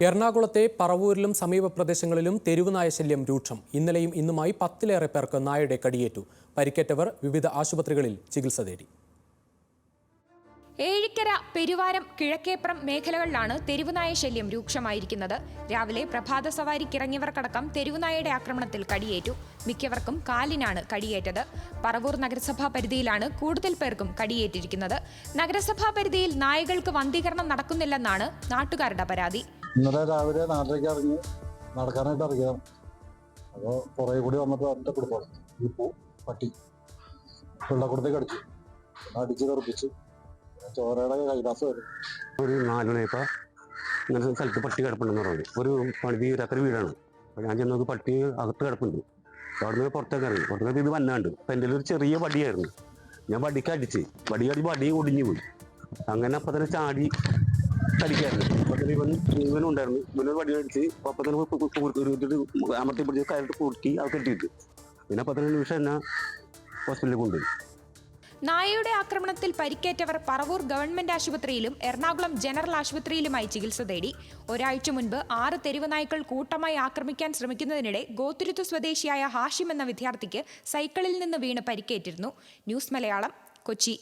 എറണാകുളത്തെ പറവൂരിലും സമീപ പ്രദേശങ്ങളിലും തെരുവുനായ ശല്യം രൂക്ഷം. ഇന്നലെയും ഇന്നുമായി 10-ലേറെ പേർക്ക് നായയുടെ കടിയേറ്റു. പരിക്കേറ്റവർ വിവിധ ആശുപത്രികളിൽ ചികിത്സ തേടി. ഏഴിക്കര, പെരുവാരം, കിഴക്കേപ്പുറം മേഖലകളിലാണ് തെരുവുനായ ശല്യം രൂക്ഷമായിരിക്കുന്നത്. രാവിലെ പ്രഭാത സവാരിക്കിറങ്ങിയവർക്കടക്കം തെരുവുനായയുടെ ആക്രമണത്തിൽ കടിയേറ്റു. മിക്കവർക്കും കാലിനാണ് കടിയേറ്റത്. പറവൂർ നഗരസഭാ പരിധിയിലാണ് കൂടുതൽ പേർക്കും കടിയേറ്റിരിക്കുന്നത്. നഗരസഭാ പരിധിയിൽ നായകൾക്ക് വന്ധീകരണം നടക്കുന്നില്ലെന്നാണ് നാട്ടുകാരുടെ പരാതി. ഇന്നലെ രാവിലെ നാട്ടിലേക്ക് ഇറങ്ങി നടക്കാനായിട്ട് ഇറങ്ങിയതാണ്. അപ്പോൾ കുറേ കൂടി വന്നപ്പോൾ ഒറ്റ കൊടുത്തോളൂ ഈ പട്ടി പിള്ളക്കുടത്തേക്ക് അടിച്ച് തെറിപ്പിച്ച് ചോരയുടെ കൈലാസം വരും. ഒരു 4 മണിയപ്പോൾ ഇങ്ങനത്തെ സ്ഥലത്ത് പട്ടി കിടപ്പുണ്ടെന്ന് പറഞ്ഞു. ഒരു പണി തീരാത്തൊരു വീടാണ്. അപ്പോൾ ഞാൻ ചെന്നത് പട്ടി അകത്ത് കിടപ്പുണ്ട്. അവിടുന്ന് പുറത്തേക്ക് ഇറങ്ങി. പുറത്തേക്ക് ഇത് വന്നാണ്ട് അപ്പം എൻ്റെ ഒരു ചെറിയ വടിയായിരുന്നു. ഞാൻ വടിക്ക് അടിച്ച് വടി ഒടിഞ്ഞു പോയി. അങ്ങനെ അപ്പം തന്നെ ചാടി കടിക്കായിരുന്നു. അപ്പം തന്നെ ഇവനുണ്ടായിരുന്നു. ഇവനൊരു വടി അടിച്ച് അപ്പം തന്നെ അമർത്തി പിടിച്ച് കയറിട്ട് കൂട്ടി അത് കെട്ടിയിട്ട് പിന്നെ 15 നിമിഷം എന്നെ ഹോസ്പിറ്റലിൽ കൊണ്ടുപോയി. നായയുടെ ആക്രമണത്തിൽ പരിക്കേറ്റവർ പറവൂർ ഗവൺമെന്റ് ആശുപത്രിയിലും എറണാകുളം ജനറൽ ആശുപത്രിയിലുമായി ചികിത്സ തേടി. ഒരാഴ്ച മുൻപ് 6 തെരുവ് നായ്ക്കൾ കൂട്ടമായി ആക്രമിക്കാൻ ശ്രമിക്കുന്നതിനിടെ ഗോത്തുരുത്ത് സ്വദേശിയായ ഹാഷിം എന്ന വിദ്യാർത്ഥിക്ക് സൈക്കിളിൽ നിന്ന് വീണ് പരിക്കേറ്റിരുന്നു. ന്യൂസ് മലയാളം, കൊച്ചി.